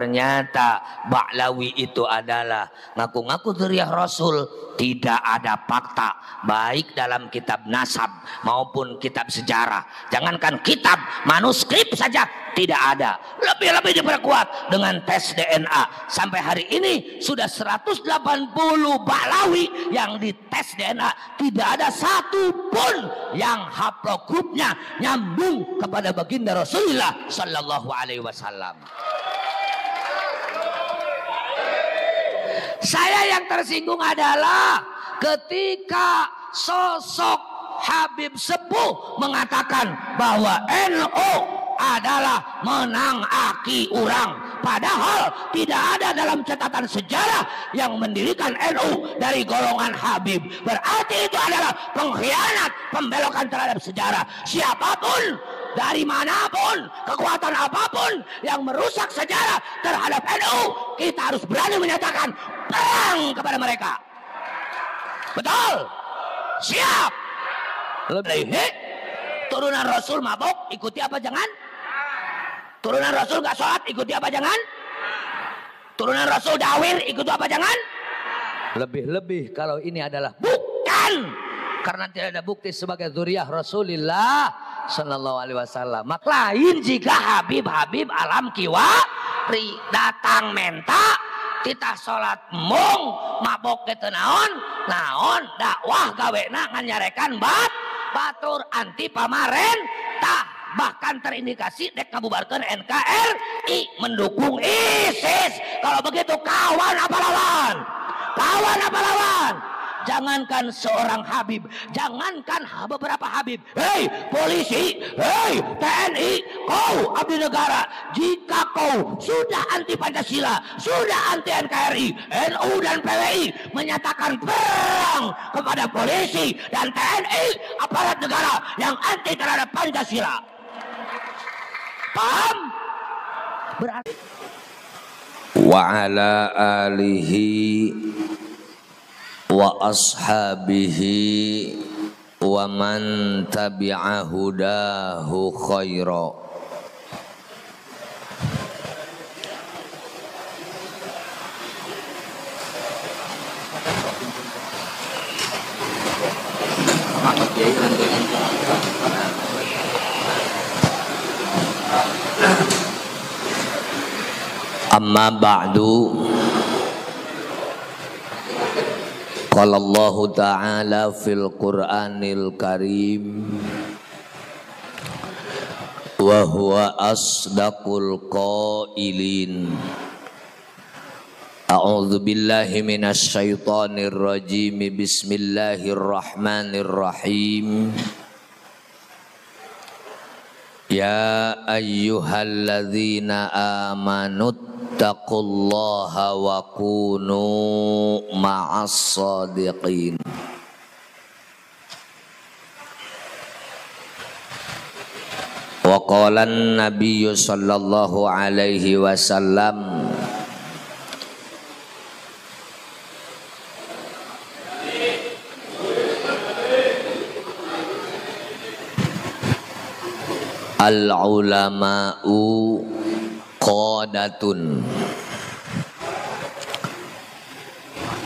Ternyata Ba'lawi itu adalah ngaku-ngaku dzurriyyah Rasul. Tidak ada fakta baik dalam kitab nasab maupun kitab sejarah. Jangankan kitab, manuskrip saja tidak ada. Lebih-lebih diperkuat dengan tes DNA. Sampai hari ini sudah 180 Ba'lawi yang dites DNA. Tidak ada satu pun yang haplogrupnya nyambung kepada baginda Rasulullah Sallallahu Alaihi Wasallam. Saya yang tersinggung adalah ketika sosok Habib Sepuh mengatakan bahwa NU adalah menang aki urang. Padahal tidak ada dalam catatan sejarah yang mendirikan NU dari golongan Habib. Berarti itu adalah pengkhianat, pembelokan terhadap sejarah. Siapapun, dari manapun, kekuatan apapun yang merusak sejarah terhadap NU, kita harus berani menyatakan perang kepada mereka. Betul? Siap? Lebih turunan Rasul mabok, ikuti apa jangan? Turunan Rasul gak sholat, ikuti apa jangan? Turunan Rasul dawir, ikuti apa jangan? Lebih-lebih kalau ini adalah bukan karena tidak ada bukti sebagai dzurriyyah Rasulullah Sallallahu Alaihi Wasallam. Maka lain jika Habib-Habib alam kiwari datang menta titah sholat mung mabok ke naon dakwah gawena nganyarekan batur anti pamaren tah bahkan terindikasi dek ngabubarkeun NKRI mendukung ISIS. Kalau begitu kawan apa lawan? Kawan apa lawan? Jangankan seorang Habib, jangankan beberapa Habib, hei polisi, hei TNI, kau abdi negara, jika kau sudah anti Pancasila, sudah anti NKRI, NU dan PWI menyatakan perang kepada polisi dan TNI, aparat negara yang anti terhadap Pancasila. Paham? Berarti wa ala alihi wa ashabihi wa man tabi'a hudahu khaira. Amma ba'du. Qala Allah Ta'ala fil Qur'anil Karim wa huwa asdaqul qailin. A'udzu billahi minasy syaithanir rajim. Bismillahirrahmanirrahim. Ya ayyuhalladzina amanu taqullaha wa kunu ma'as shadiqin. Wa qala an-nabiyyu sallallahu alaihi wasallam al-ulama'u qadatun.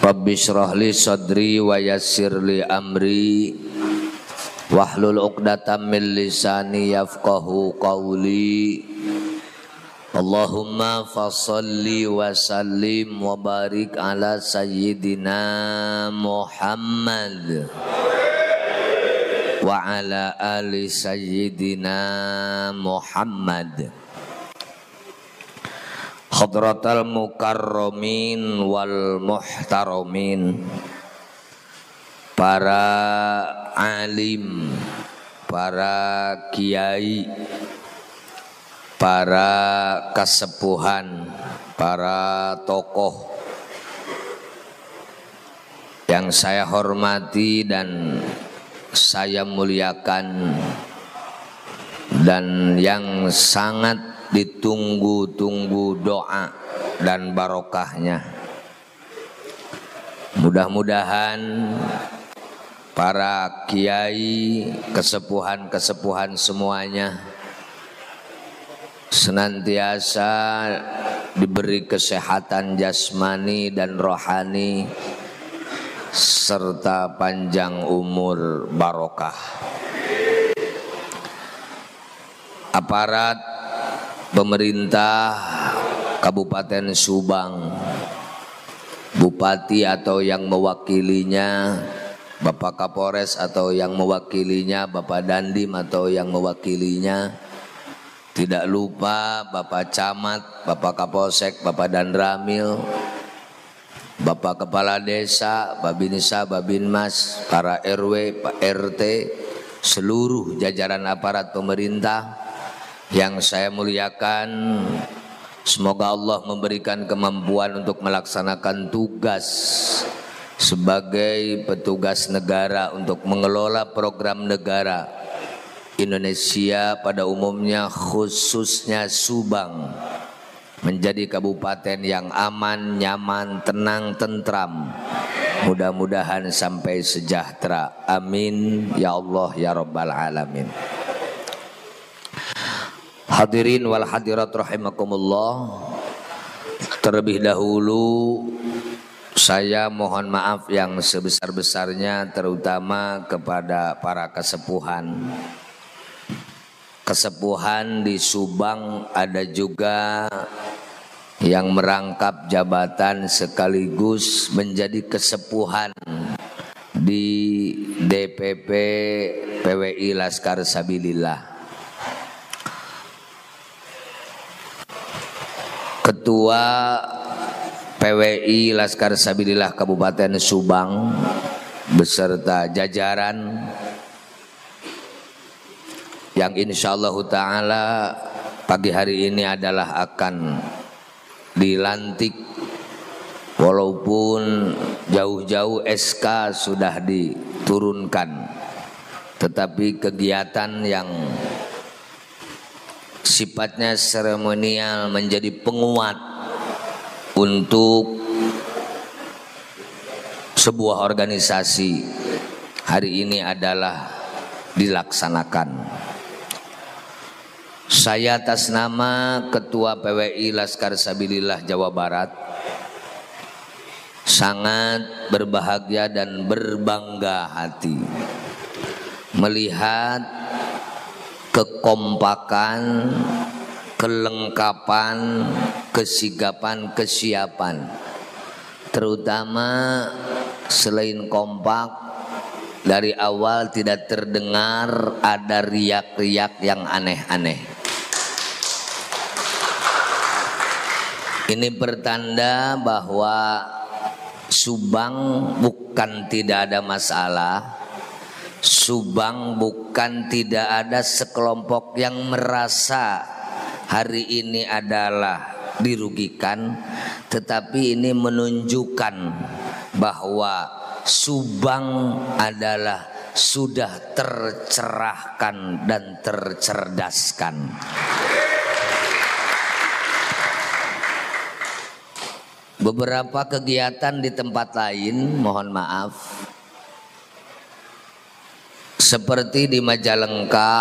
Rabbi shrah li sadri wa yassir li amri wahlul 'uqdatam min lisani yafqahu qawli. Allahumma fasholli wa sallim wa barik ala sayyidina Muhammad wa ala ali sayyidina Muhammad. Hadratal mukarramin wal muhtaramin, para alim, para kiai, para kasepuhan, para tokoh yang saya hormati dan saya muliakan, dan yang sangat ditunggu-tunggu doa dan barokahnya. Mudah-mudahan para kiai, kesepuhan-kesepuhan semuanya senantiasa diberi kesehatan jasmani dan rohani serta panjang umur barokah. Aparat pemerintah Kabupaten Subang, Bupati atau yang mewakilinya, Bapak Kapolres atau yang mewakilinya, Bapak Dandim atau yang mewakilinya, tidak lupa Bapak Camat, Bapak Kapolsek, Bapak Danramil, Bapak Kepala Desa, Babinsa, Babinmas, para RW, Pak RT, seluruh jajaran aparat pemerintah yang saya muliakan. Semoga Allah memberikan kemampuan untuk melaksanakan tugas sebagai petugas negara untuk mengelola program negara Indonesia pada umumnya, khususnya Subang menjadi kabupaten yang aman, nyaman, tenang, tentram. Mudah-mudahan sampai sejahtera. Amin ya Allah ya Rabbal Alamin. Hadirin wal hadirat rahimakumullah. Terlebih dahulu saya mohon maaf yang sebesar-besarnya terutama kepada para kesepuhan. Kesepuhan di Subang ada juga yang merangkap jabatan sekaligus menjadi kesepuhan di DPP PWI Laskar Sabilillah. Ketua PWI Laskar Sabilillah Kabupaten Subang beserta jajaran yang insyaallah ta'ala pagi hari ini adalah akan dilantik, walaupun jauh-jauh SK sudah diturunkan, tetapi kegiatan yang sifatnya seremonial menjadi penguat untuk sebuah organisasi hari ini adalah dilaksanakan. Saya atas nama Ketua PWI Laskar Sabilillah Jawa Barat sangat berbahagia dan berbangga hati melihat kekompakan, kelengkapan, kesigapan, kesiapan, terutama selain kompak, dari awal tidak terdengar ada riak-riak yang aneh-aneh. Ini pertanda bahwa Subang bukan tidak ada masalah. Subang bukan tidak ada sekelompok yang merasa hari ini adalah dirugikan, tetapi ini menunjukkan bahwa Subang adalah sudah tercerahkan dan tercerdaskan. Beberapa kegiatan di tempat lain, mohon maaf, seperti di Majalengka,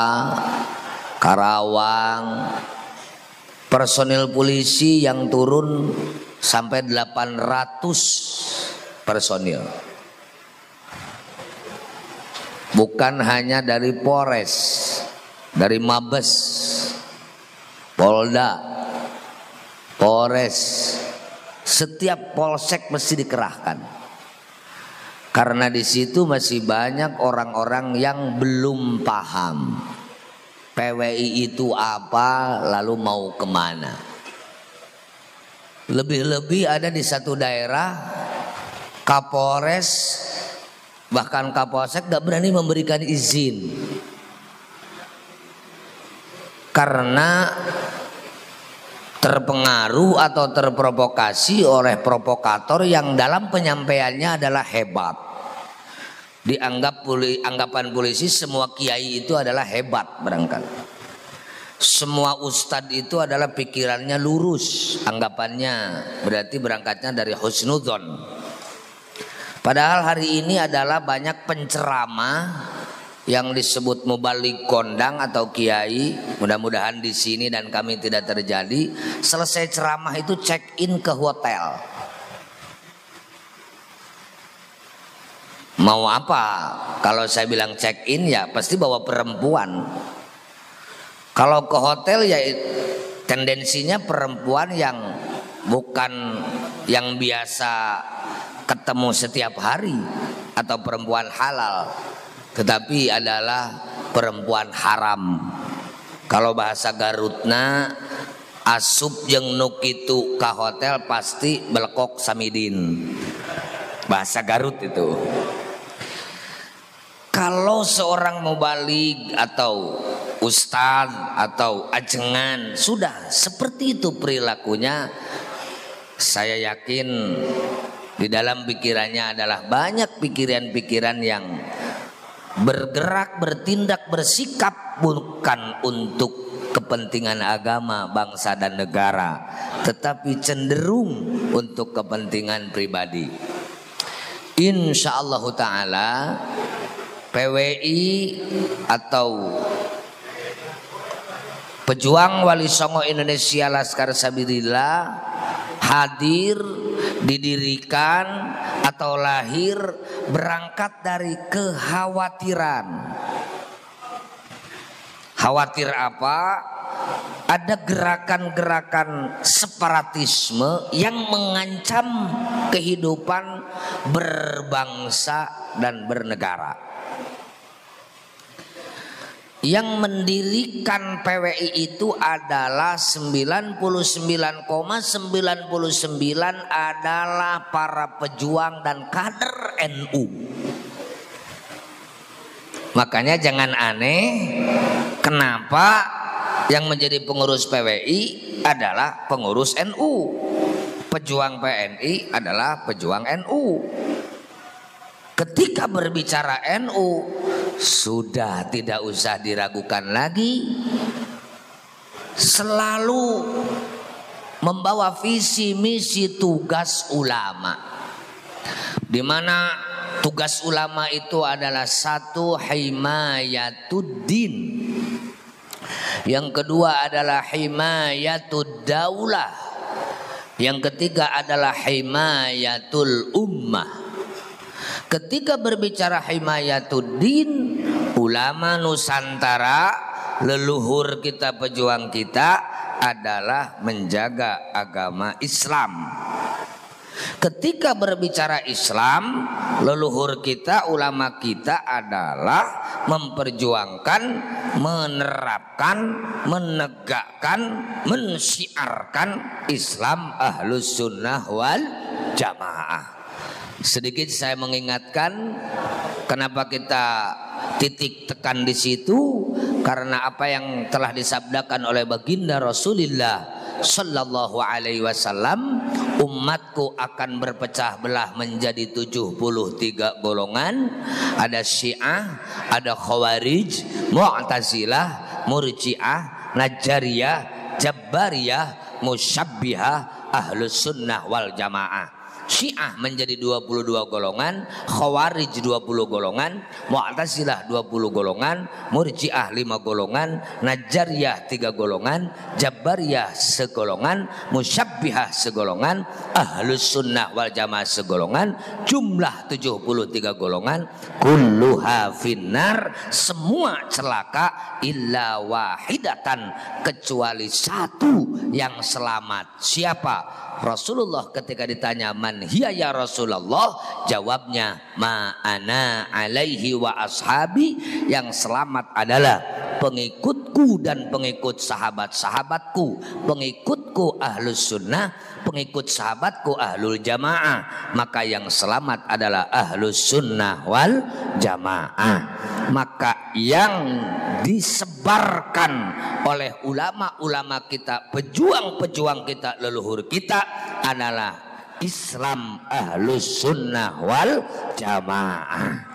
Karawang, personil polisi yang turun sampai 800 personil. Bukan hanya dari Polres, dari Mabes, Polda, Polres, setiap polsek mesti dikerahkan. Karena di situ masih banyak orang-orang yang belum paham PWI itu apa, lalu mau kemana. Lebih-lebih ada di satu daerah Kapolres bahkan Kapolsek gak berani memberikan izin karena terpengaruh atau terprovokasi oleh provokator yang dalam penyampaiannya adalah hebat. Dianggap anggapan polisi semua kiai itu adalah hebat barangkali. Semua ustadz itu adalah pikirannya lurus, anggapannya berarti berangkatnya dari husnudzon. Padahal hari ini adalah banyak penceramah yang disebut mubalik kondang atau kiai, mudah-mudahan di sini dan kami tidak terjadi, selesai ceramah itu check in ke hotel. Mau apa? Kalau saya bilang check in ya pasti bawa perempuan. Kalau ke hotel ya tendensinya perempuan yang bukan yang biasa ketemu setiap hari atau perempuan halal, tetapi adalah perempuan haram. Kalau bahasa Garutna asup jeung nuk itu ka hotel pasti belekok samidin. Bahasa Garut itu. Kalau seorang mubalik atau ustadz atau ajengan sudah seperti itu perilakunya, saya yakin di dalam pikirannya adalah banyak pikiran-pikiran yang bergerak, bertindak, bersikap bukan untuk kepentingan agama, bangsa dan negara, tetapi cenderung untuk kepentingan pribadi. Insyaallah ta'ala PWI atau Pejuang Wali Songo Indonesia Laskar Sabilillah hadir, didirikan atau lahir berangkat dari kekhawatiran. Khawatir apa? Ada gerakan-gerakan separatisme yang mengancam kehidupan berbangsa dan bernegara. Yang mendirikan PWI itu adalah 99,99 adalah para pejuang dan kader NU. Makanya jangan aneh kenapa yang menjadi pengurus PWI adalah pengurus NU, pejuang PNI adalah pejuang NU. Ketika berbicara NU sudah tidak usah diragukan lagi, selalu membawa visi misi tugas ulama, di mana tugas ulama itu adalah satu, himayatuddin, yang kedua adalah himayatud daulah, yang ketiga adalah himayatul ummah. Ketika berbicara himayatuddin, ulama Nusantara, leluhur kita, pejuang kita adalah menjaga agama Islam. Ketika berbicara Islam, leluhur kita, ulama kita adalah memperjuangkan, menerapkan, menegakkan, mensyiarkan Islam Ahlus Sunnah wal Jamaah. Sedikit saya mengingatkan kenapa kita titik tekan di situ, karena apa yang telah disabdakan oleh baginda Rasulullah Sallallahu Alaihi Wasallam, umatku akan berpecah belah menjadi 73 golongan. Ada Syiah, ada Khawarij, Mu'tazilah, Murji'ah, Najjariyah, Jabbariyah, Musyabbihah, Ahlus Sunnah wal Jamaah. Syiah menjadi 22 golongan, Khawarij 20 golongan, Mu'tazilah 20 golongan, Murji'ah 5 golongan, Najjariyah 3 golongan, Jabbariyah segolongan, Musyabbihah segolongan, Ahlus Sunnah wal Jamaah segolongan, jumlah 73 golongan, kulluha finnar, semua celaka illa wahidatan, kecuali satu yang selamat. Siapa? Rasulullah ketika ditanya man hiya ya Rasulullah, jawabnya ma ana alaihi wa ashabi, yang selamat adalah pengikutku dan pengikut sahabat-sahabatku, pengikutku ahlus sunnah, pengikut sahabatku ahlul jamaah. Maka yang selamat adalah ahlus sunnah wal jamaah. Maka yang disebarkan oleh ulama-ulama kita, pejuang-pejuang kita, leluhur kita adalah Islam Ahlus Sunnah wal Jamaah.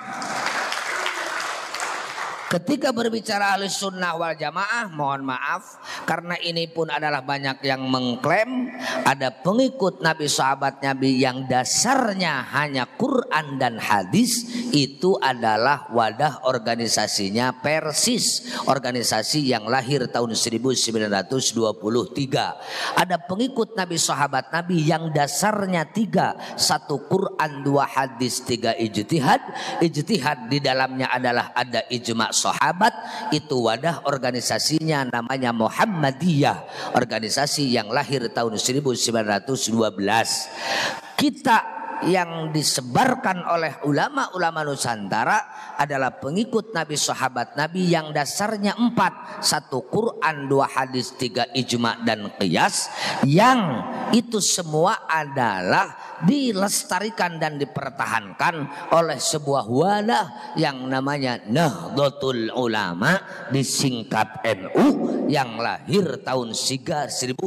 Ketika berbicara Ahlus Sunnah wal Jamaah, mohon maaf karena ini pun adalah banyak yang mengklaim ada pengikut Nabi, sahabat Nabi yang dasarnya hanya Quran dan hadis, itu adalah wadah organisasinya Persis, organisasi yang lahir tahun 1923. Ada pengikut Nabi, sahabat Nabi yang dasarnya 3, 1 Quran, 2 hadis, 3 ijtihad. Ijtihad di dalamnya adalah ada ijma sahabat. Itu wadah organisasinya namanya Muhammadiyah, organisasi yang lahir tahun 1912. Kita yang disebarkan oleh ulama-ulama Nusantara adalah pengikut Nabi, sahabat Nabi yang dasarnya 4, 1 Quran, 2 hadis, 3 ijma dan qiyas, yang itu semua adalah dilestarikan dan dipertahankan oleh sebuah wadah yang namanya Nahdlatul Ulama, disingkat NU, yang lahir tahun 1926.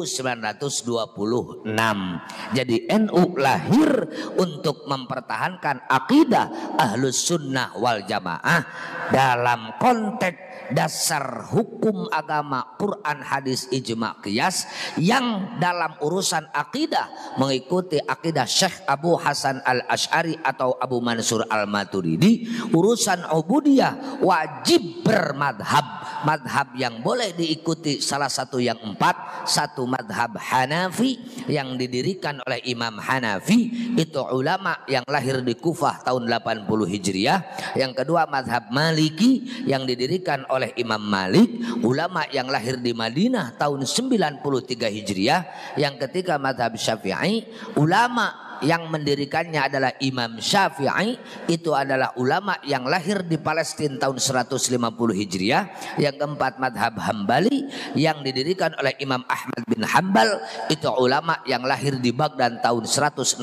Jadi NU lahir untuk mempertahankan akidah Ahlus Sunnah wal Jamaah dalam konteks dasar hukum agama Quran, hadis, ijma, qiyas, yang dalam urusan akidah mengikuti akidah Syekh Abu Hasan Al-Asy'ari atau Abu Mansur Al-Maturidi. Urusan ubudiyah wajib bermadhab, madhab yang boleh diikuti salah satu yang 4, 1 madhab Hanafi yang didirikan oleh Imam Hanafi, itu ulama yang lahir di Kufah tahun 80 Hijriah. Yang kedua madhab Maliki yang didirikan oleh Imam Malik, ulama yang lahir di Madinah tahun 93 Hijriah. Yang ketiga madhab Syafi'i, ulama yang mendirikannya adalah Imam Syafi'i, itu adalah ulama yang lahir di Palestina tahun 150 Hijriah. Yang keempat madhab Hambali yang didirikan oleh Imam Ahmad bin Hambal, itu ulama yang lahir di Baghdad tahun 164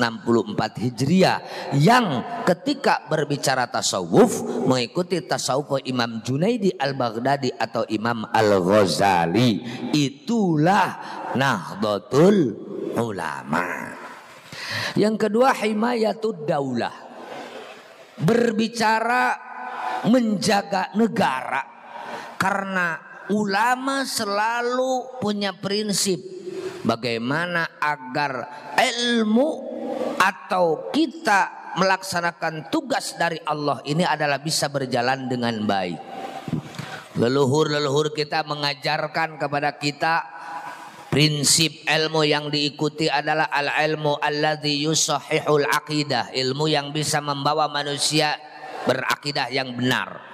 Hijriah, yang ketika berbicara tasawuf mengikuti tasawuf Imam Junaidi Al-Baghdadi atau Imam Al-Ghazali. Itulah Nahdlatul Ulama. Yang kedua himayatud daulah, berbicara menjaga negara, karena ulama selalu punya prinsip bagaimana agar ilmu atau kita melaksanakan tugas dari Allah ini adalah bisa berjalan dengan baik. Leluhur-leluhur kita mengajarkan kepada kita prinsip ilmu yang diikuti adalah al-ilmu alladzi yusahhihul aqidah, ilmu yang bisa membawa manusia berakidah yang benar.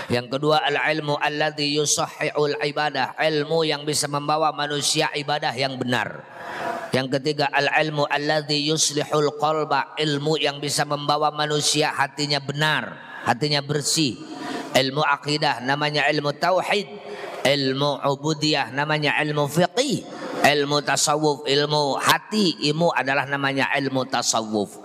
Yang kedua al-ilmu alladzi yusahhihul ibadah, ilmu yang bisa membawa manusia ibadah yang benar. Yang ketiga al-ilmu alladzi yuslihul qalba, ilmu yang bisa membawa manusia hatinya benar, hatinya bersih. Ilmu akidah namanya ilmu tauhid, ilmu ubudiyah namanya ilmu fiqih, ilmu tasawuf, ilmu hati, ilmu adalah namanya ilmu tasawuf.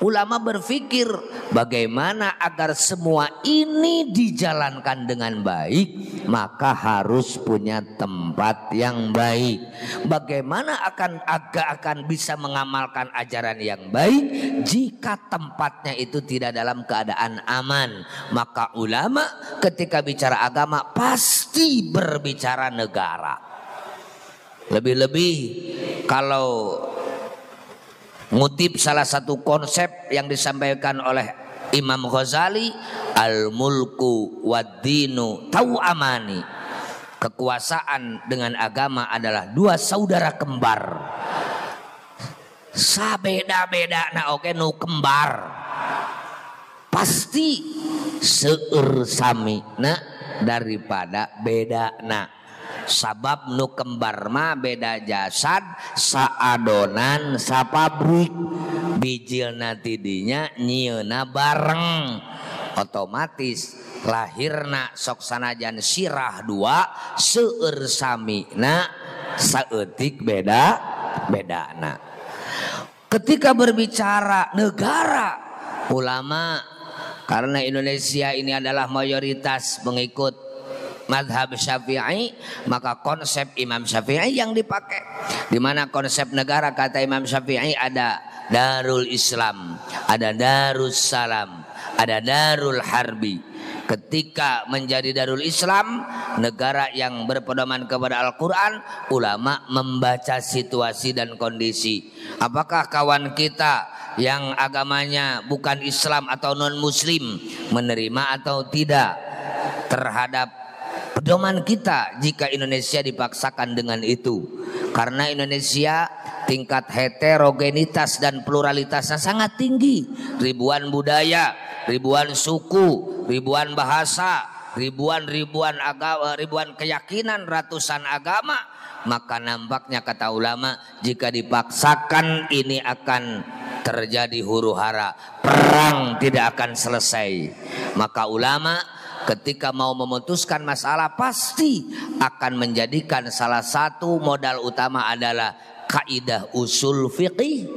Ulama berpikir bagaimana agar semua ini dijalankan dengan baik, maka harus punya tempat yang baik. Bagaimana akan bisa mengamalkan ajaran yang baik jika tempatnya itu tidak dalam keadaan aman? Maka ulama ketika bicara agama pasti berbicara negara. Lebih-lebih kalau ngutip salah satu konsep yang disampaikan oleh Imam Ghazali, al-mulku wad-dinu tau'amani, kekuasaan dengan agama adalah 2 saudara kembar. Sabeda-beda na oke nu kembar pasti seueur sami na daripada beda na. Sabab nu kembar mah beda jasad, saadonan, sapabrik, bijilna tidinya nyieuna bareng, otomatis lahirna sok sanajan sirah 2 seueur samina saeutik beda-bedana. Ketika berbicara negara, ulama karena Indonesia ini adalah mayoritas mengikut madhab Syafi'i, maka konsep Imam Syafi'i yang dipakai. Di mana konsep negara kata Imam Syafi'i ada Darul Islam, ada Darus Salam, ada Darul Harbi. Ketika menjadi Darul Islam, negara yang berpedoman kepada Al-Quran, ulama membaca situasi dan kondisi. Apakah kawan kita yang agamanya bukan Islam atau non muslim menerima atau tidak terhadap pedoman kita jika Indonesia dipaksakan dengan itu? Karena Indonesia tingkat heterogenitas dan pluralitasnya sangat tinggi, ribuan budaya, ribuan suku, ribuan bahasa, ribuan agama, ribuan keyakinan, ratusan agama. Maka nampaknya kata ulama, jika dipaksakan ini akan terjadi huru-hara, perang tidak akan selesai. Maka ulama ketika mau memutuskan masalah pasti akan menjadikan salah satu modal utama adalah kaidah usul fiqih,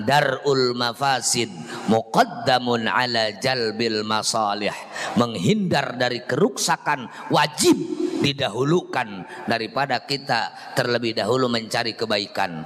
darul mafasid muqaddamun ala jalbil masalih. Menghindar dari keruksakan wajib didahulukan daripada kita terlebih dahulu mencari kebaikan.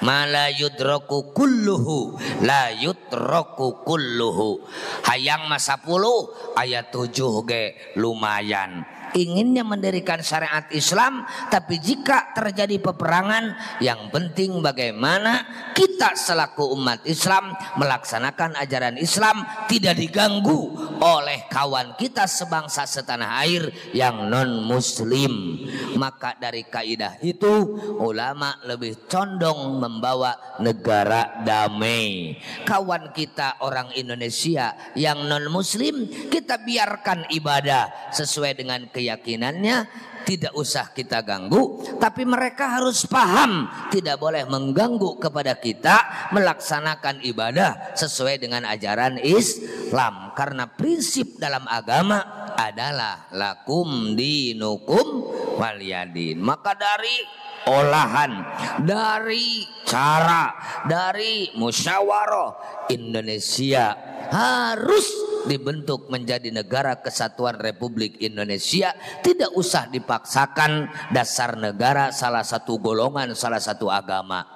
Ma la yudraku kulluhu la yutraku kulluhu. Hayang masa 10 ayat 7 ge lumayan. Inginnya mendirikan syariat Islam, tapi jika terjadi peperangan, yang penting bagaimana kita selaku umat Islam melaksanakan ajaran Islam tidak diganggu oleh kawan kita sebangsa setanah air yang non muslim. Maka dari kaidah itu ulama lebih condong membawa negara damai. Kawan kita orang Indonesia yang non muslim, kita biarkan ibadah sesuai dengan keyakinannya, tidak usah kita ganggu, tapi mereka harus paham tidak boleh mengganggu kepada kita melaksanakan ibadah sesuai dengan ajaran Islam. Karena prinsip dalam agama adalah lakum dinukum waliyadin. Maka dari olahan, dari cara, dari musyawarah, Indonesia harus dibentuk menjadi negara kesatuan Republik Indonesia. Tidak usah dipaksakan dasar negara salah satu golongan, salah satu agama.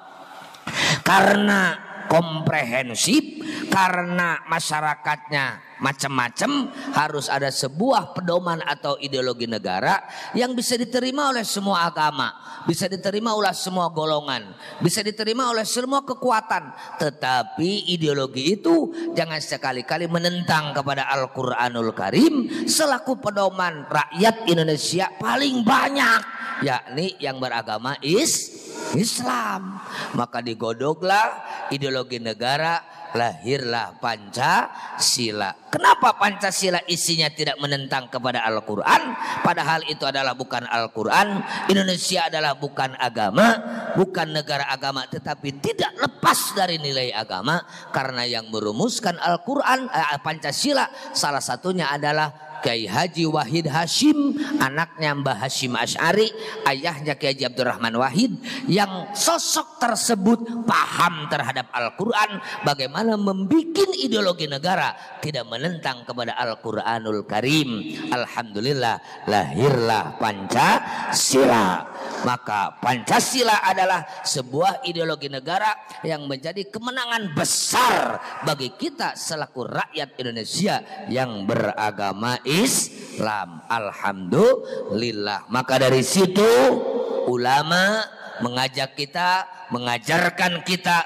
Karena komprehensif, karena masyarakatnya macam-macam, harus ada sebuah pedoman atau ideologi negara yang bisa diterima oleh semua agama, bisa diterima oleh semua golongan, bisa diterima oleh semua kekuatan. Tetapi ideologi itu jangan sekali-kali menentang kepada Al-Quranul Karim selaku pedoman rakyat Indonesia paling banyak, yakni yang beragama Islam. Maka digodoglah ideologi negara, lahirlah Pancasila. Kenapa Pancasila isinya tidak menentang kepada Al-Quran? Padahal itu adalah bukan Al-Quran. Indonesia adalah bukan agama, bukan negara agama, tetapi tidak lepas dari nilai agama. Karena yang merumuskan Al-Quran, Pancasila, salah satunya adalah Kiai Haji Wahid Hashim, anaknya Mbah Hashim Asy'ari, ayahnya Kiai Haji Abdurrahman Wahid, yang sosok tersebut paham terhadap Al-Quran, bagaimana membuat ideologi negara tidak menentang kepada Al-Quranul Karim. Alhamdulillah, lahirlah Pancasila. Maka Pancasila adalah sebuah ideologi negara yang menjadi kemenangan besar bagi kita selaku rakyat Indonesia yang beragama Islam. Alhamdulillah. Maka dari situ ulama mengajak kita, mengajarkan kita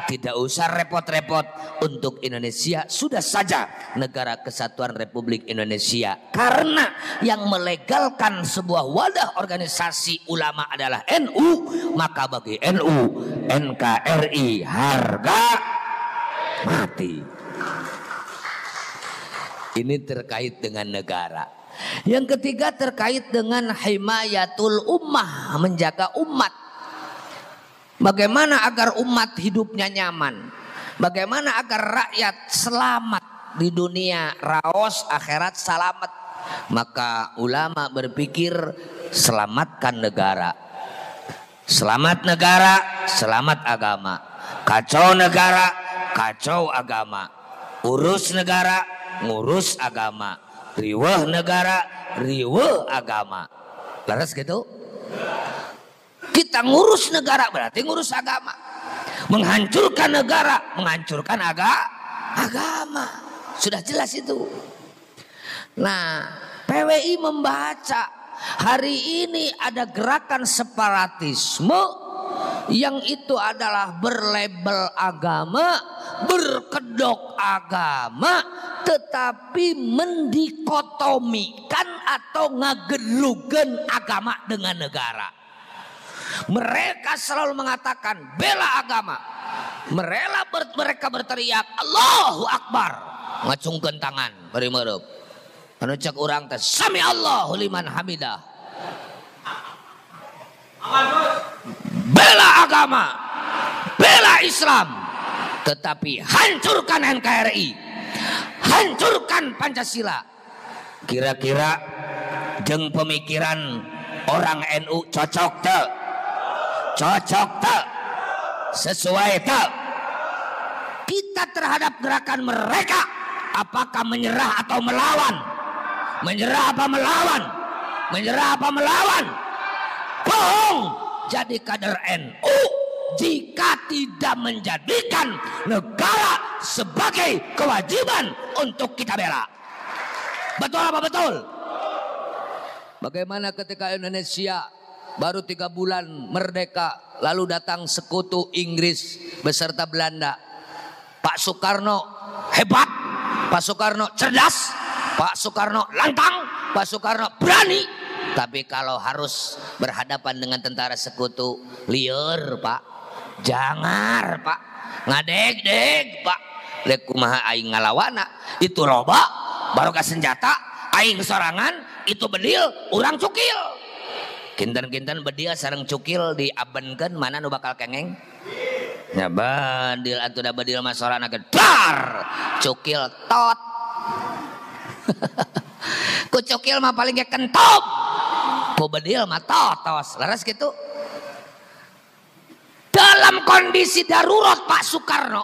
tidak usah repot-repot untuk Indonesia, sudah saja negara kesatuan Republik Indonesia. Karena yang melegalkan sebuah wadah organisasi ulama adalah NU, maka bagi NU NKRI harga mati. Ini terkait dengan negara. Yang ketiga terkait dengan himayatul ummah, menjaga umat. Bagaimana agar umat hidupnya nyaman? Bagaimana agar rakyat selamat di dunia, raos akhirat selamat? Maka ulama berpikir selamatkan negara. Selamat negara, selamat agama. Kacau negara, kacau agama. Urus negara, ngurus agama. Riweuh negara, riweuh agama. Laras gitu? Kita ngurus negara berarti ngurus agama. Menghancurkan negara, menghancurkan agama. Sudah jelas itu. Nah, PWI membaca hari ini ada gerakan separatisme yang itu adalah berlabel agama, berkedok agama, tetapi mendikotomikan atau ngagelugen agama dengan negara. Mereka selalu mengatakan bela agama. Mereka berteriak Allahu Akbar, ngacungkeun tangan bari meureub. Anu cek urang teh sami Allahu liman hamidah. Bela agama, bela Islam, tetapi hancurkan NKRI, hancurkan Pancasila. Kira-kira jeung pemikiran orang NU cocok teu? Cocok teu? Sesuai teu? Kita terhadap gerakan mereka, apakah menyerah atau melawan? Menyerah apa melawan? Menyerah apa melawan? Bohong. Jadi kader NU jika tidak menjadikan negara sebagai kewajiban untuk kita bela. Betul apa betul? Bagaimana ketika Indonesia baru 3 bulan merdeka, lalu datang sekutu Inggris beserta Belanda. Pak Soekarno hebat, Pak Soekarno cerdas, Pak Soekarno lantang, Pak Soekarno berani. Tapi kalau harus berhadapan dengan tentara sekutu, lieur Pak, jangar Pak, ngadeg-deg Pak, lek kumaha aing ngalawana, itu loba baru ka senjata, aing sorangan, itu bedil, urang cukil. Kinten-kinten bedil sareng cukil diabenkeun, mana nu bakal kengeng? Ya bedil atuh da bedil mah sorana gedar, cukil tot. Ku cukil mah paling ge kentop. Ku bedil mah totos, laras gitu. Dalam kondisi darurat Pak Soekarno,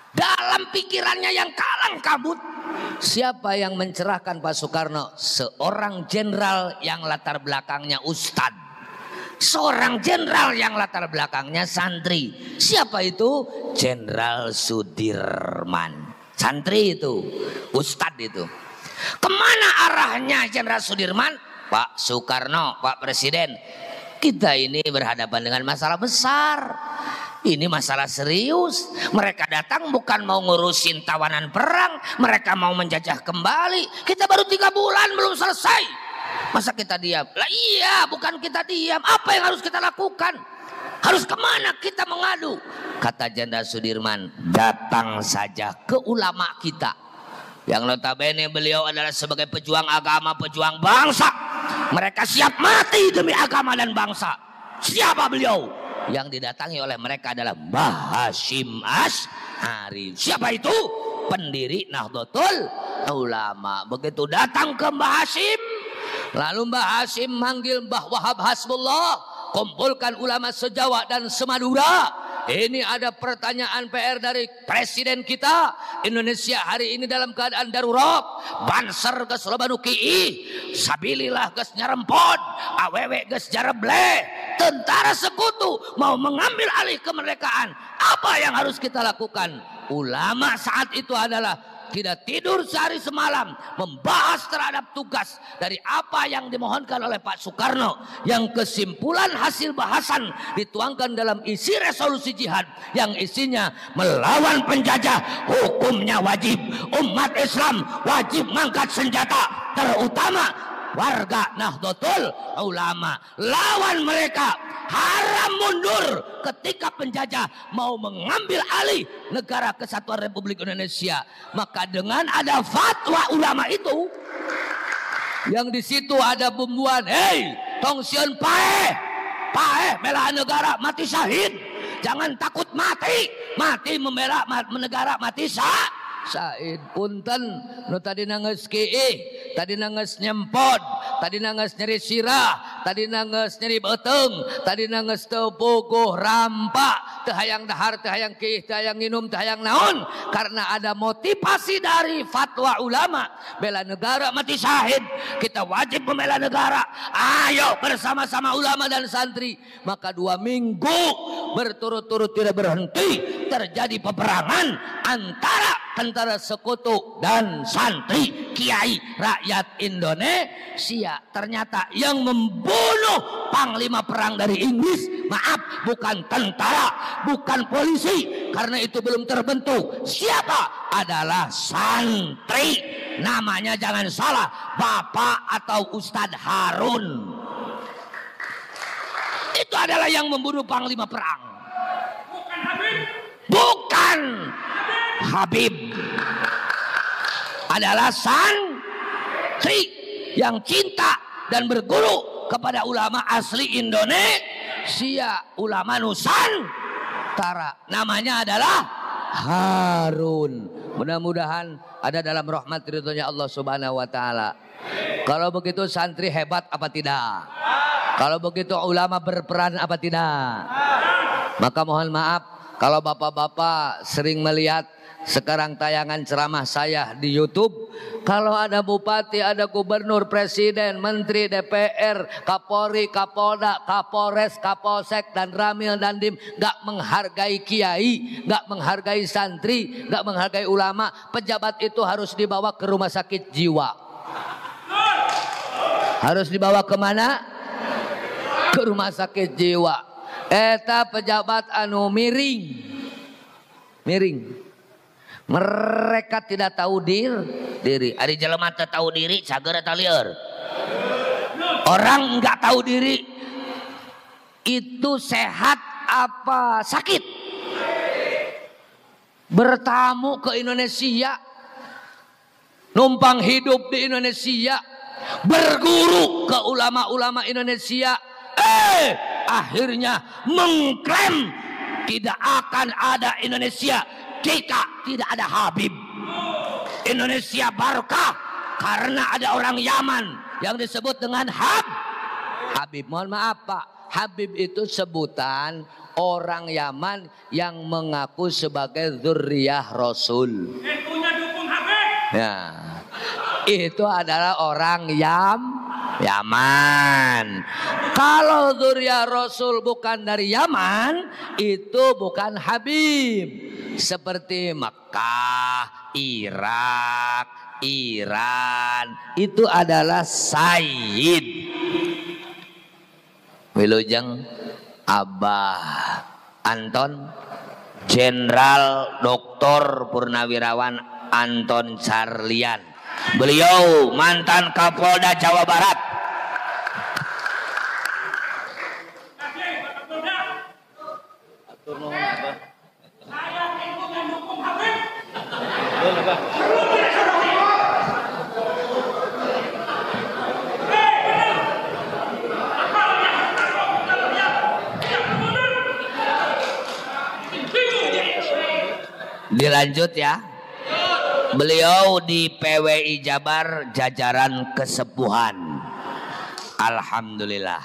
dalam pikirannya yang kalang kabut, siapa yang mencerahkan Pak Soekarno? Seorang jenderal yang latar belakangnya ustad, seorang jenderal yang latar belakangnya santri. Siapa itu? Jenderal Sudirman. Santri itu, ustad itu. Kemana arahnya Jenderal Sudirman? Pak Soekarno, Pak Presiden, kita ini berhadapan dengan masalah besar. Ini masalah serius. Mereka datang bukan mau ngurusin tawanan perang, mereka mau menjajah kembali. Kita baru 3 bulan belum selesai. Masa kita diam? Lah iya, bukan kita diam. Apa yang harus kita lakukan? Harus kemana kita mengadu? Kata Jenderal Sudirman, datang saja ke ulama kita. Yang notabene beliau adalah sebagai pejuang agama, pejuang bangsa. Mereka siap mati demi agama dan bangsa. Siapa beliau? Yang didatangi oleh mereka adalah Mbah Hasyim Asy'ari. Siapa itu? Pendiri Nahdlatul Ulama. Begitu datang ke Mbah Hasyim, lalu Mbah Hasyim manggil Mbah Wahab Hasbullah, kumpulkan ulama se-Jawa dan se-Madura. Ini ada pertanyaan PR dari presiden kita. Indonesia hari ini dalam keadaan darurat. Banser geus loba nu kiih, sabilillah geus nyarempod, awewe geus jareble. Tentara sekutu mau mengambil alih kemerdekaan. Apa yang harus kita lakukan? Ulama saat itu adalah tidak tidur sehari semalam membahas terhadap tugas dari apa yang dimohonkan oleh Pak Soekarno, yang kesimpulan hasil bahasan dituangkan dalam isi resolusi jihad yang isinya melawan penjajah hukumnya wajib, umat Islam wajib mengangkat senjata, terutama warga Nahdlatul Ulama. Lawan mereka, haram mundur ketika penjajah mau mengambil alih negara kesatuan Republik Indonesia. Maka dengan ada fatwa ulama itu, yang di situ ada bumbuan, hei tong sieun paeh, paeh bela negara mati syahid, jangan takut mati, mati membela negara mati syahid. Punten nu tadi geus kiih, tadi geus nyempod, tadi geus nyeri sirah, tadi geus nyeri beuteng, tadi geus teu puguh rampa, teu hayang dahar, teu hayang kiih, teu hayang nginum, teu hayang naon, karena ada motivasi dari fatwa ulama bela negara mati syahid. Kita wajib membela negara. Ayo bersama-sama ulama dan santri. Maka 2 minggu berturut-turut tidak berhenti terjadi peperangan antara tentara sekutu dan santri kiai rakyat Indonesia. Ternyata yang membunuh membunuh panglima perang dari Inggris. Maaf, bukan tentara, bukan polisi, karena itu belum terbentuk. Siapa? Adalah santri. Namanya jangan salah, Bapak atau Ustadz Harun. Itu adalah yang membunuh panglima perang. Bukan Habib. Bukan Habib. Adalah santri yang cinta dan berguru kepada ulama asli Indonesia, ulama Nusantara. Namanya adalah Harun. Mudah-mudahan ada dalam rahmat ridhonya Allah Subhanahu wa taala. Kalau begitu santri hebat apa tidak? Kalau begitu ulama berperan apa tidak? Maka mohon maaf kalau bapak-bapak sering melihat sekarang tayangan ceramah saya di YouTube, kalau ada bupati, ada gubernur, presiden, menteri, DPR, Kapolri, Kapolda, Kapolres, Kapolsek, dan Ramil dan Dim gak menghargai kiai, gak menghargai santri, gak menghargai ulama, pejabat itu harus dibawa ke rumah sakit jiwa. Harus dibawa kemana? Ke rumah sakit jiwa. Eta pejabat anu miring. Mereka tidak tahu diri. Ari jelema teu tahu diri, cager eta lieur. Orang enggak tahu diri itu sehat apa sakit? Bertamu ke Indonesia, numpang hidup di Indonesia, berguru ke ulama-ulama Indonesia, akhirnya mengklaim tidak akan ada Indonesia jika tidak ada Habib. Indonesia barokah karena ada orang Yaman yang disebut dengan Habib. Mohon maaf Pak, Habib itu sebutan orang Yaman yang mengaku sebagai dzurriyyah Rasul. Ya, itu adalah orang Yaman. Kalau dzurriyyah Rasul bukan dari Yaman, itu bukan Habib. Seperti Mekah, Irak, Iran, itu adalah Sayyid. Wilujeng Abah Anton, Jenderal Dr. Purnawirawan Anton Carlian. Beliau mantan Kapolda Jawa Barat. Dilanjut ya. Beliau di PWI Jabar jajaran kesepuhan. Alhamdulillah.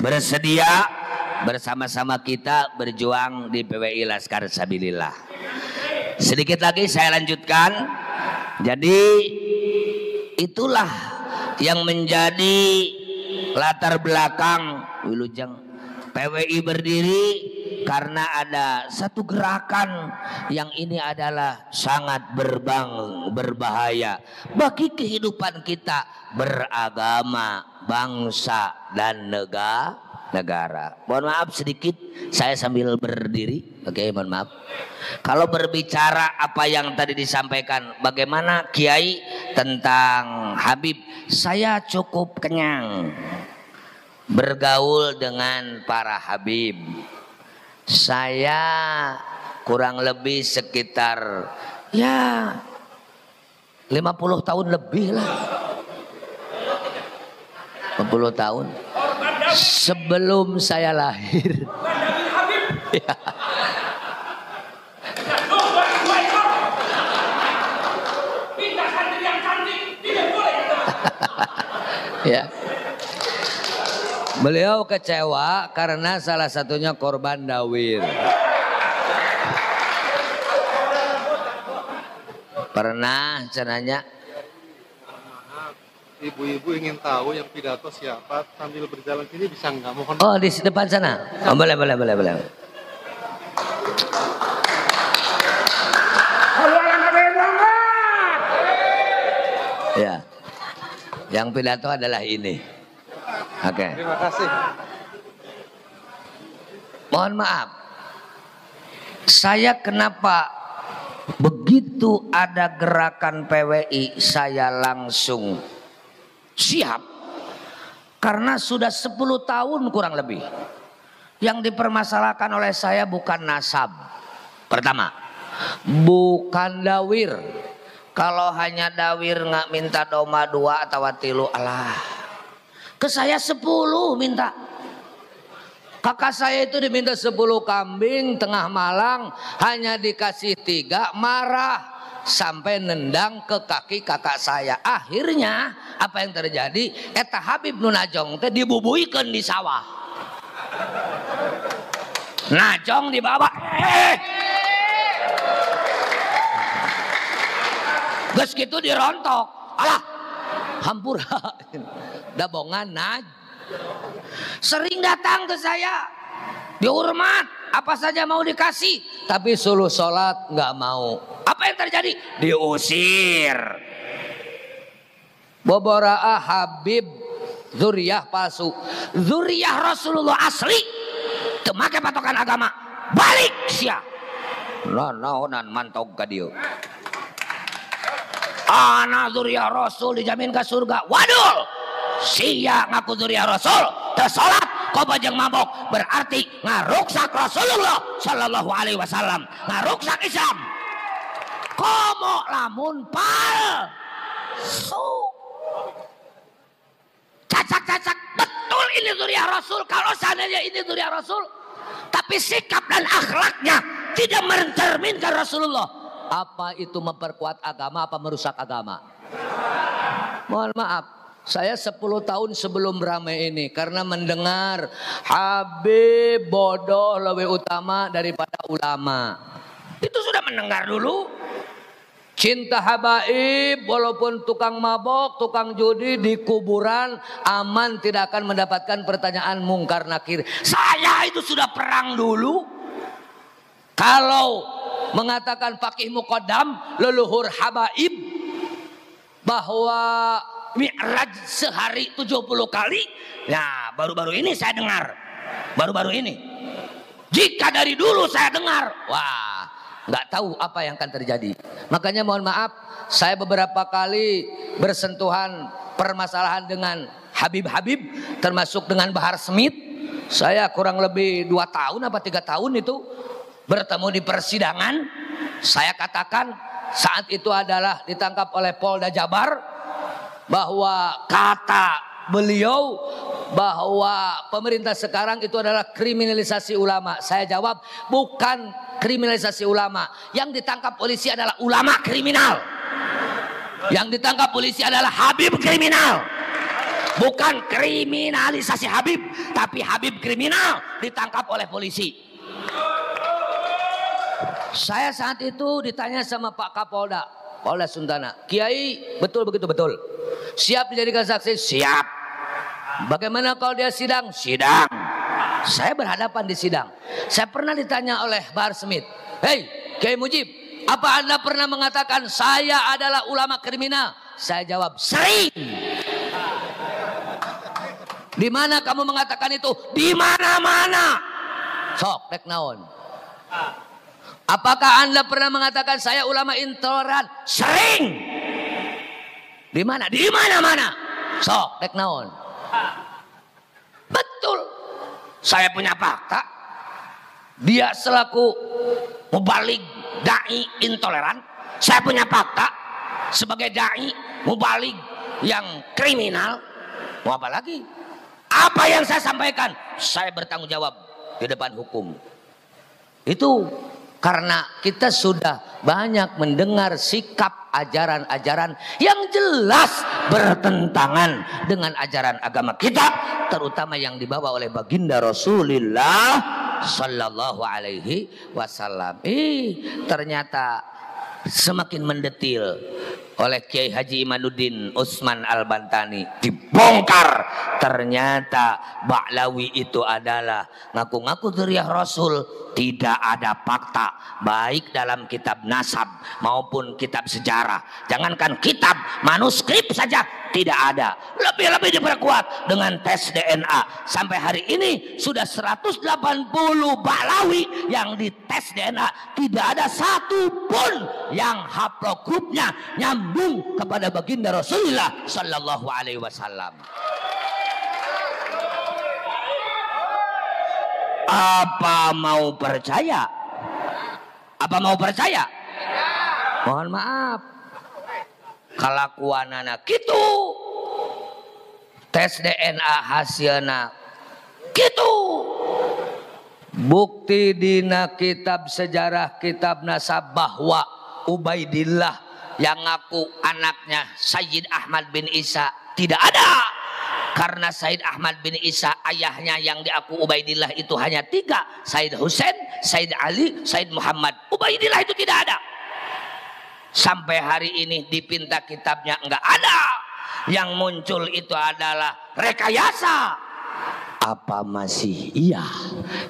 Bersedia bersama-sama kita berjuang di PWI Laskar Sabilillah. Sedikit lagi saya lanjutkan. Jadi itulah yang menjadi latar belakang Wilujeng PWI berdiri, karena ada satu gerakan yang ini adalah sangat berbahaya bagi kehidupan kita beragama, bangsa, dan negara. Mohon maaf sedikit saya sambil berdiri. Oke, mohon maaf. Kalau berbicara apa yang tadi disampaikan, bagaimana Kiai tentang Habib, saya cukup kenyang bergaul dengan para Habib. Saya kurang lebih sekitar ya 50 tahun lebih lah. 50 tahun sebelum saya lahir. Ya. Ya. Beliau kecewa karena salah satunya korban dawir. Pernah cenanya. Ibu-ibu ingin tahu yang pidato siapa, sambil berjalan sini bisa nggak? Mohon. Oh, di depan sana. Oh, boleh. Ya. Yang pidato adalah ini. Oke. Terima kasih. Mohon maaf. Saya kenapa begitu ada gerakan PWI saya langsung siap? Karena sudah 10 tahun kurang lebih. Yang dipermasalahkan oleh saya bukan nasab. Pertama, bukan dawir. Kalau hanya dawir nggak minta doma 2 atau tilu, alah. Ke saya 10 minta. Kakak saya itu diminta 10 kambing tengah Malang, hanya dikasih 3, marah sampai nendang ke kaki kakak saya. Akhirnya apa yang terjadi? Eta Habib nu najong teh dibubuikeun di sawah. Najong dibawa. Geus kitu dirontok. Alah, hampura. Dabongan naj. Sering datang ke saya, dihormat, apa saja mau dikasih, tapi suruh sholat nggak mau. Apa yang terjadi? Diusir. Bobora'a Habib zuriyah palsu, zuriyah Rasulullah asli, temake patokan agama, balik sia. Naonan mantog ka dieu. Ana zuriyah Rasul dijamin ke surga. Wadul, sia ngaku zuriyah Rasul tersolat kau bajang mabok, berarti ngaruksak Rasulullah Sallallahu Alaihi Wasallam, ngaruksak Islam. Komo lamun pal cacak-cacak betul ini zuriyah Rasul. Kalau seandainya ini zuriyah Rasul tapi sikap dan akhlaknya tidak mencerminkan Rasulullah, apa itu memperkuat agama apa merusak agama? Mohon maaf, saya 10 tahun sebelum ramai ini karena mendengar Habib bodoh lebih utama daripada ulama. Itu sudah mendengar dulu. Cinta habaib walaupun tukang mabok, tukang judi di kuburan aman, tidak akan mendapatkan pertanyaan mungkar nakir. Saya itu sudah perang dulu. Kalau mengatakan Faqih Muqaddam leluhur habaib bahwa Mi'raj sehari 70 kali, nah baru-baru ini saya dengar, baru-baru ini. Jika dari dulu saya dengar, wah nggak tahu apa yang akan terjadi. Makanya mohon maaf, saya beberapa kali bersentuhan permasalahan dengan Habib-Habib, termasuk dengan Bahar Smith. Saya kurang lebih 2 tahun apa 3 tahun itu bertemu di persidangan. Saya katakan saat itu adalah ditangkap oleh Polda Jabar, bahwa kata beliau bahwa pemerintah sekarang itu adalah kriminalisasi ulama. Saya jawab, bukan kriminalisasi ulama. Yang ditangkap polisi adalah ulama kriminal. Yang ditangkap polisi adalah Habib kriminal. Bukan kriminalisasi Habib, tapi Habib kriminal ditangkap oleh polisi. Saya saat itu ditanya sama Pak Kapolda, Polda Suntana, Kiai betul begitu betul? Siap dijadikan saksi? Siap. Bagaimana kalau dia sidang? Sidang. Saya berhadapan di sidang. Saya pernah ditanya oleh Bahar Smith, hei Kiai Mujib, apa Anda pernah mengatakan saya adalah ulama kriminal? Saya jawab, sering. Di mana kamu mengatakan itu? Di mana-mana. Sok, rek naon. Apakah Anda pernah mengatakan saya ulama intoleran? Sering. Di mana? Di mana-mana. Sok, rek naon. Betul. Saya punya fakta. Dia selaku mubalig dai intoleran. Saya punya fakta sebagai dai mubalig yang kriminal. Mau apa lagi? Apa yang saya sampaikan, saya bertanggung jawab di depan hukum. Itu karena kita sudah banyak mendengar sikap ajaran-ajaran yang jelas bertentangan dengan ajaran agama kita, terutama yang dibawa oleh baginda Rasulullah Sallallahu Alaihi Wasallam. Ternyata semakin mendetil oleh Kiai Haji Imanuddin Utsman Al-Bantani. dibongkar. Ternyata Ba'lawi itu adalah ngaku-ngaku dzurriyyah Rasul. Tidak ada fakta baik dalam kitab nasab maupun kitab sejarah. Jangankan kitab, manuskrip saja tidak ada. Lebih-lebih diperkuat dengan tes DNA. Sampai hari ini sudah 180 Ba'lawi yang dites DNA. Tidak ada satu pun yang haplogrupnya nyambung kepada baginda Rasulullah Sallallahu Alaihi Wasallam. Apa mau percaya? Apa mau percaya? Mohon maaf, kelakuanana gitu, tes DNA hasilna gitu, bukti dina kitab sejarah, kitab nasab bahwa Ubaidillah yang ngaku anaknya Sayyid Ahmad bin Isa tidak ada. Karena Said Ahmad bin Isa ayahnya yang diaku Ubaidillah itu hanya 3, Said Husain, Said Ali, Said Muhammad. Ubaidillah itu tidak ada. Sampai hari ini dipinta kitabnya enggak ada. Yang muncul itu adalah rekayasa. Apa masih iya?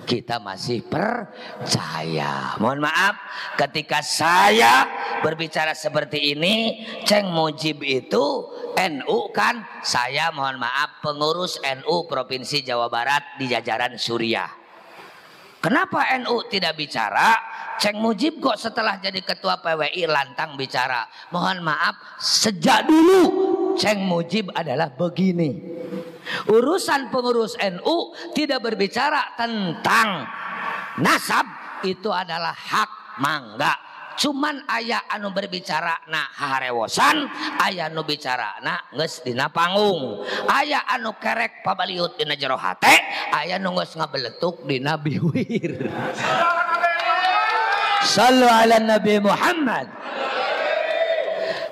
Kita masih percaya. Mohon maaf, ketika saya berbicara seperti ini, Ceng Mujib itu NU kan? Saya mohon maaf pengurus NU Provinsi Jawa Barat di jajaran Suriah. Kenapa NU tidak bicara? Ceng Mujib kok setelah jadi ketua PWI lantang bicara? Mohon maaf, sejak dulu Ceng Mujib adalah begini. Urusan pengurus NU tidak berbicara tentang nasab, itu adalah hak mangga. Cuman aya anu berbicara na harewosan, aya anu bicara na geus dina panggung, aya anu kerek pabaliut dina jero hate, aya anu geus ngabeletuk dina biwir. Sallu ala Nabi Muhammad.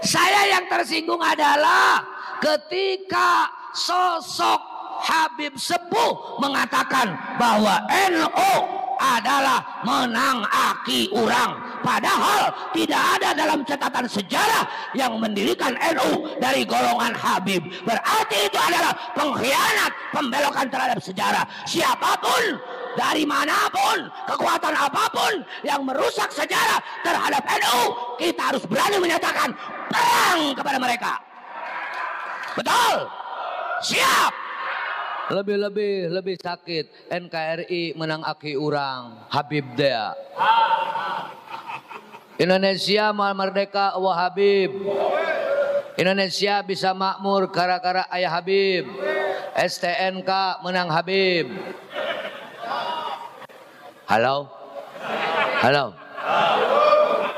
Saya yang tersinggung adalah ketika sosok Habib Sepuh mengatakan bahwa NU adalah menang aki urang, padahal tidak ada dalam catatan sejarah yang mendirikan NU dari golongan Habib. Berarti itu adalah pengkhianat, pembelokan terhadap sejarah. Siapapun dari manapun, kekuatan apapun yang merusak sejarah terhadap NU, kita harus berani menyatakan perang kepada mereka. Betul? Siap. Lebih sakit NKRI menang aki urang, Habib dea. Indonesia mal merdeka wa Habib. Indonesia bisa makmur gara-gara ayah Habib. STNK menang Habib. Halo? Halo?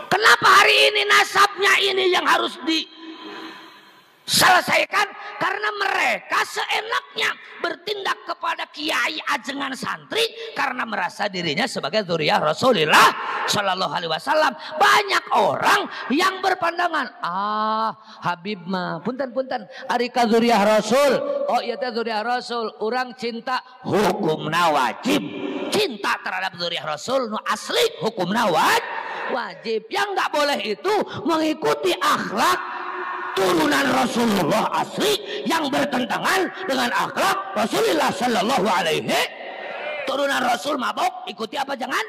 Kenapa hari ini nasabnya ini yang harus diselesaikan? Karena mereka seenaknya bertindak kepada kiai ajengan santri karena merasa dirinya sebagai dzurriyyah Rasulullah Shallallahu Alaihi Wasallam. Banyak orang yang berpandangan, Habib mah punten ari ka dzurriyyah Rasul. Oh iya teh dzurriyyah Rasul, orang cinta hukumna wajib. Cinta terhadap dzurriyyah Rasul nu asli hukumna wajib. Yang nggak boleh itu mengikuti akhlak turunan Rasulullah asli yang bertentangan dengan akhlak Rasulullah Sallallahu Alaihi. Turunan Rasul mabok, ikuti apa jangan?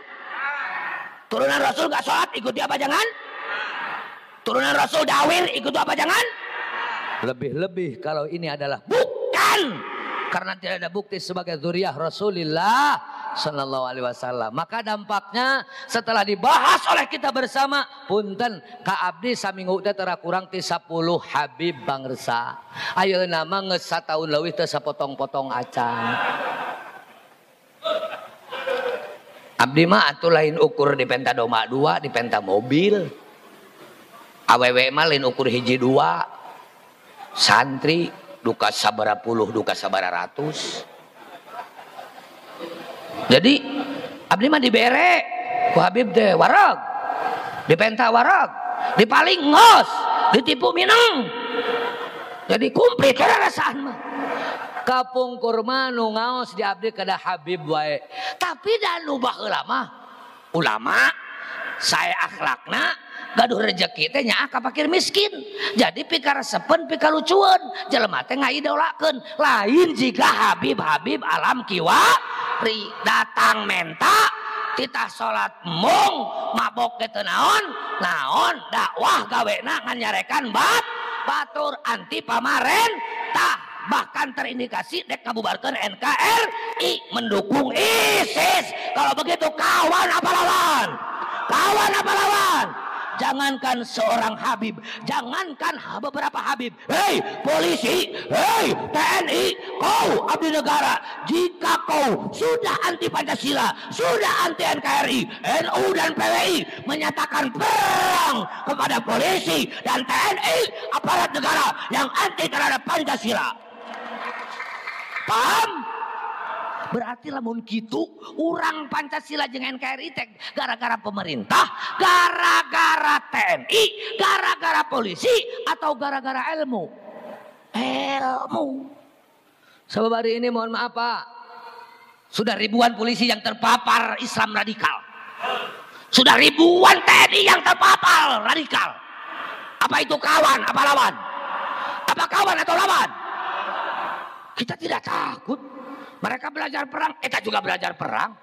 Turunan Rasul gak sholat, ikuti apa jangan? Turunan Rasul dawir, ikuti apa jangan? Lebih-lebih kalau ini adalah bukan karena tidak ada bukti sebagai dzurriyyah Rasulullah Sallallahu Alaihi Wasallam. Maka dampaknya setelah dibahas oleh kita bersama, punten ka abdi saminggu teh tara kurang ti 10 Habib bangsa. Ayeuna mah geus sataun leuwih teu sapotong-potong acan. Abdi mah atuh lain ukur di penta doma 2, di penta mobil. Awewe mah lain ukur hiji 2. Santri duka sabara puluh, duka sabara ratus. Jadi abdi mah dibere ku Habib teh warag, dipenta warag, dipaling ngos, ditipu minang. Jadi kumplit kada rasaan mah. Kapungkur mah nu ngaos di abdi kada Habib wae. Tapi da nu baheula mah ulama, saya akhlakna gaduh rezeki teh nya ka fakir miskin. Jadi pikaresepen pikalucuan jelema teh ngaidolakeun lain jika Habib alam kiwari datang menta titah salat mung mabok teh naon dakwah gawena nganyarekan batur anti pamarentah. Bahkan terindikasi dek ngabubarkeun NKRI mendukung ISIS. Kalau begitu kawan apa lawan? Kawan apa lawan? Jangankan seorang Habib, jangankan beberapa Habib, hei polisi, hei TNI, kau abdi negara, jika kau sudah anti Pancasila, sudah anti NKRI, NU dan PWI menyatakan perang kepada polisi dan TNI, aparat negara yang anti terhadap Pancasila. Paham? Berarti lamun kitu urang Pancasila jeung NKRI teh gara-gara pemerintah, gara-gara TNI, gara-gara polisi, atau gara-gara ilmu? Ilmu. Sababari ini mohon maaf Pak, sudah ribuan polisi yang terpapar Islam radikal, sudah ribuan TNI yang terpapar radikal. Apa itu kawan? Apa lawan? Apa kawan atau lawan? Kita tidak takut. Mereka belajar perang, kita juga belajar perang.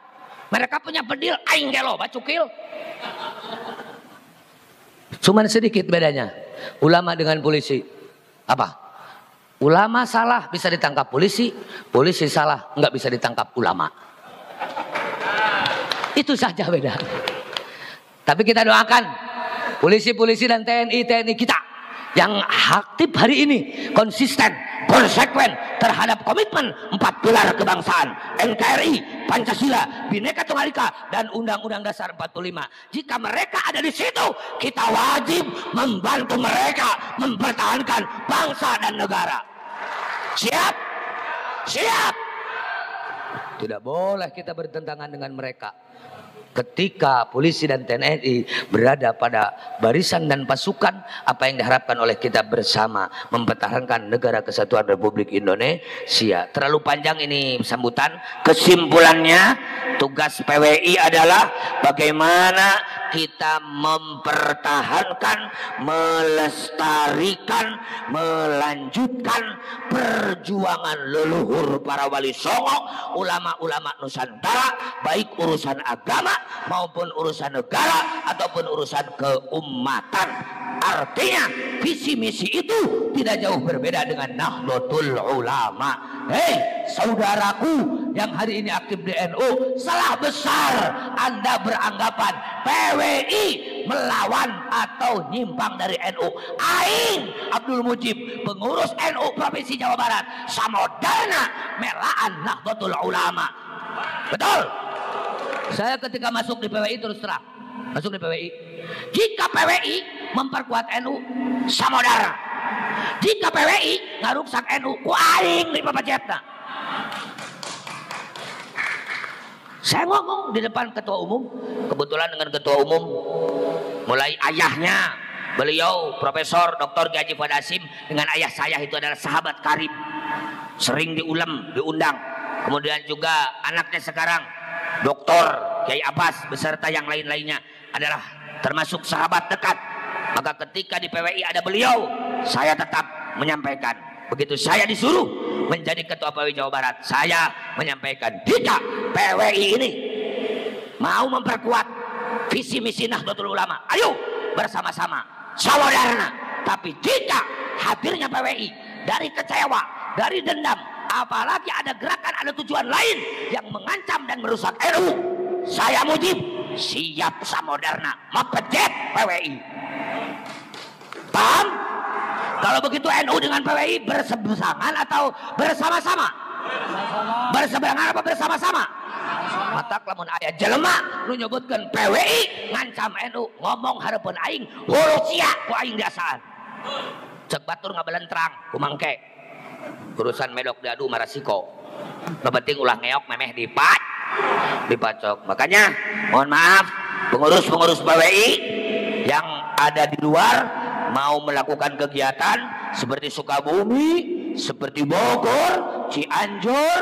Mereka punya bedil, aing gelo bacukil. Cuman sedikit bedanya ulama dengan polisi. Apa? Ulama salah bisa ditangkap polisi, polisi salah nggak bisa ditangkap ulama. Itu saja beda. Tapi kita doakan polisi-polisi dan TNI kita yang aktif hari ini konsisten, konsekuen terhadap komitmen 4 pilar kebangsaan, NKRI, Pancasila, Bhinneka Tunggal Ika, dan Undang-Undang Dasar 45. Jika mereka ada di situ, kita wajib membantu mereka mempertahankan bangsa dan negara. Siap? Siap? Tidak boleh kita bertentangan dengan mereka. Ketika polisi dan TNI berada pada barisan dan pasukan, apa yang diharapkan oleh kita bersama mempertahankan negara kesatuan Republik Indonesia. Terlalu panjang ini sambutan. Kesimpulannya, tugas PWI adalah bagaimana kita mempertahankan, melestarikan, melanjutkan perjuangan leluhur para wali songo, ulama-ulama Nusantara, baik urusan agama maupun urusan negara ataupun urusan keumatan. Artinya visi misi itu tidak jauh berbeda dengan Nahdlatul Ulama. Hei saudaraku yang hari ini aktif di NU, salah besar Anda beranggapan PWI melawan atau nyimpang dari NU. Aing Abdul Mujib, pengurus NU Provinsi Jawa Barat, samodana melaan Nahdlatul Ulama. Betul? Saya ketika masuk di PWI terus terang, masuk di PWI. Jika PWI memperkuat NU, samodara. Jika PWI ngaruksak NU, ku aing di papacetna. Saya ngomong di depan ketua umum, kebetulan dengan ketua umum, mulai ayahnya, beliau Profesor Dr. Haji Fuad Hasim dengan ayah saya itu adalah sahabat karib, sering diundang. Kemudian juga anaknya sekarang Dr. Kiai Abbas beserta yang lain-lainnya adalah termasuk sahabat dekat. Maka ketika di PWI ada beliau, saya tetap menyampaikan. Begitu saya disuruh menjadi ketua PWI Jawa Barat, saya menyampaikan, jika PWI ini mau memperkuat visi misi Nahdlatul Ulama, ayo bersama-sama, saudara. Tapi jika hadirnya PWI dari kecewa, dari dendam, apalagi ada gerakan, ada tujuan lain yang mengancam dan merusak NU, saya Mujib siap samodarna mepejet PWI. Paham? Kalau begitu NU dengan PWI berseberangan atau bersama-sama? Berseberangan apa bersama-sama? Matak lamun aya jelema nu nyebutkeun PWI ngancam NU, ngomong hareupeun aing hulu sia ku aing diasaan. Cek batur ngabelentrang ku mangke. Urusan medok diadu marasiko. Nu penting ulah ngeok memeh dipacok. Makanya mohon maaf pengurus-pengurus PWI yang ada di luar mau melakukan kegiatan seperti Sukabumi, seperti Bogor, Cianjur,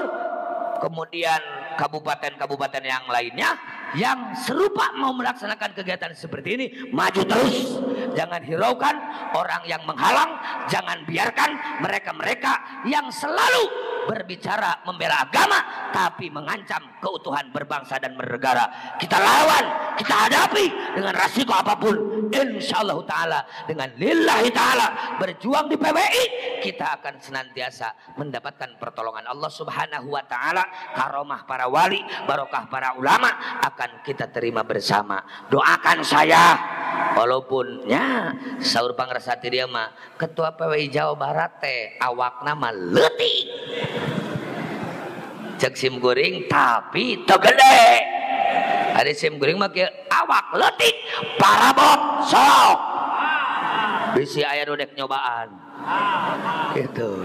kemudian kabupaten-kabupaten yang lainnya, yang serupa mau melaksanakan kegiatan seperti ini, maju terus. Jangan hiraukan orang yang menghalang, jangan biarkan mereka-mereka yang selalu berbicara membela agama tapi mengancam keutuhan berbangsa dan bernegara. Kita lawan, kita hadapi dengan resiko apapun. Insyaallah taala dengan lillahi taala berjuang di PWI, kita akan senantiasa mendapatkan pertolongan Allah Subhanahu wa taala, karomah para wali, barokah para ulama akan kita terima bersama. Doakan saya, walaupun nya saur pangrasati dia mah ketua PWI Jawa Barat teh awakna mah leutik cek sim guring tapi teu gede. Ada sim guring mah kieu awak leutik parabot sok bisi aya nu dek nyobaan gitu.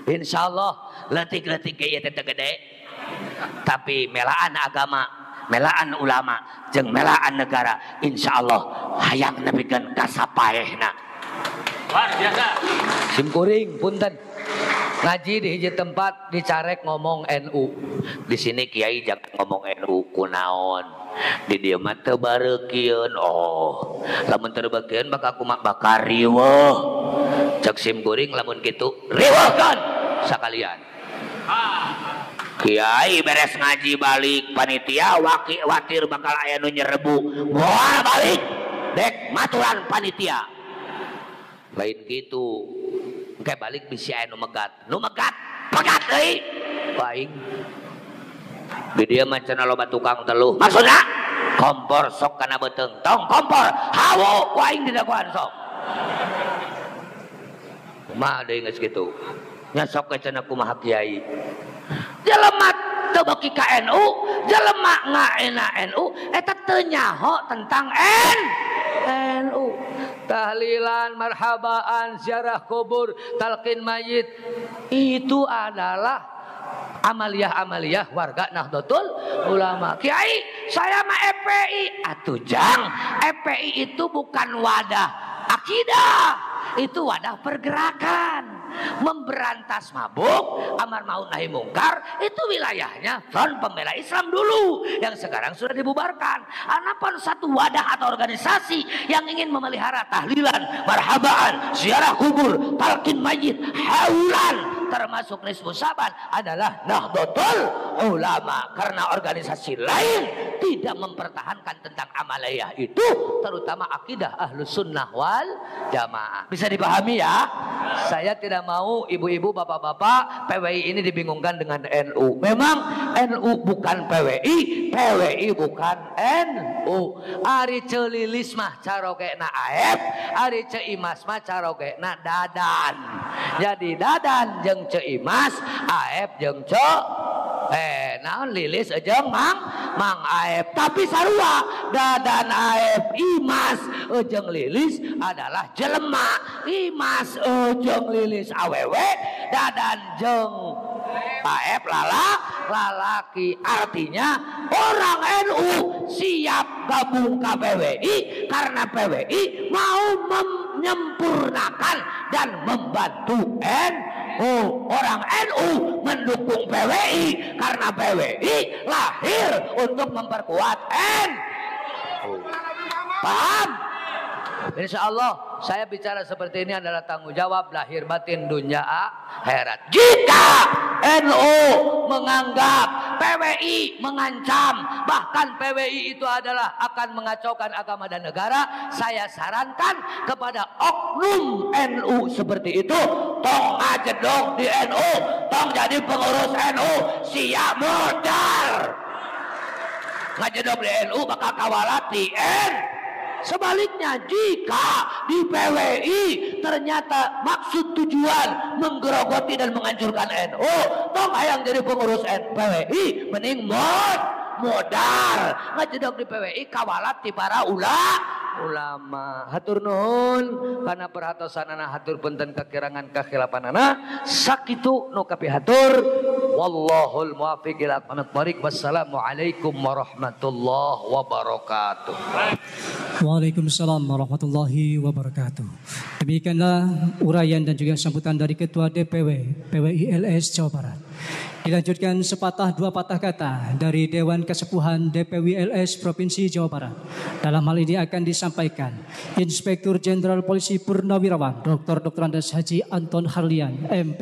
Insyaallah leutik-leutik ge ieu teh teu gede tapi melaan agama, melaan ulama jeung melaan negara insyaallah hayang nepikeun kasapaehna. Luar biasa. Sim kuring punten. Ngaji di hiji tempat dicarek ngomong NU. Di sini kiai jangan ngomong NU kunaon. Di dieu mah teu bareukeun. Oh, lamun teu bareukeun bakal kumaha bakal riweuh. Cek sim kuring lamun kitu riweuhkeun sakalian. Kiai beres ngaji balik panitia watir bakal aya nu nyerebu. Moal balik dek maturan panitia. Lain gitu. Kayak balik bisa aya nu megat pegat deui paing di dieu mah cenah loba tukang teluh maksudna kompor sok kana beuteung tong kompor hawo paing didaguan sok kumaha deui geus kitu nya sok cenah kumaha kiai jelema teu beuki ka NU jelema ngaena NU eta teu nyaho tentang NU. Tahlilan, marhabaan, ziarah kubur, talqin mayit itu adalah amaliyah-amaliyah warga Nahdlatul Ulama. Kiai, saya mah FPI. Atuh jang, FPI itu bukan wadah akidah, itu wadah pergerakan. Memberantas mabuk, amar ma'ruf nahi mungkar, itu wilayahnya Front Pembela Islam dulu yang sekarang sudah dibubarkan. Adapun satu wadah atau organisasi yang ingin memelihara tahlilan, marhabaan, ziarah kubur, talqin mayit, haulan termasuk nisfu saban adalah Nahdlatul Ulama. Karena organisasi lain tidak mempertahankan tentang amaliyah itu, terutama akidah Ahlus Sunnah wal Jamaah. Bisa dipahami ya? Saya tidak mau ibu-ibu, bapak-bapak PWI ini dibingungkan dengan NU. Memang NU bukan PWI, PWI bukan NU. Ari celilis mah carogena AF, ari ceimas mah carogena dadan. Jadi dadan jeung ceimas, AF jeung naon lilis jeung mang AF. Tapi sarua dadan AF imas jeung lilis adalah jelema, imas jeung lilis awewe, dadan jeung AF lalaki. Artinya orang NU siap gabung ke PWI karena PWI mau menyempurnakan dan membantu NU. Orang NU mendukung PWI karena PWI lahir untuk memperkuat NU. Paham? Insya Allah saya bicara seperti ini adalah tanggung jawab lahir batin dunia akhirat. Jika NU menganggap PWI mengancam, bahkan PWI itu adalah akan mengacaukan agama dan negara, saya sarankan kepada oknum NU seperti itu, tong ajedog di NU, tong jadi pengurus NU, siap modal. Ngajedog di NU bakal kawalat di NU. Sebaliknya jika di PWI ternyata maksud tujuan menggerogoti dan menghancurkan NU, tong hayang jadi pengurus PWI mending modal ngajedog di PWI kawalat ti para ulama. Hatur nuhun kana perhatosanana, hatur punten kakirangan kakhilafanana sakitu nu kapihatur. Wallahul muwaffiq ila aqwamit thoriq. Wassalamualaikum warahmatullahi wabarakatuh. Waalaikumsalam warahmatullahi wabarakatuh. Demikianlah uraian dan juga sambutan dari Ketua DPW PWILS Jawa Barat. Dilanjutkan sepatah dua patah kata dari Dewan Kesepuhan DPWILS Provinsi Jawa Barat. Dalam hal ini akan disampaikan Inspektur Jenderal Polisi Purnawirawan Dr. Andes Haji Anton Harlian, MP.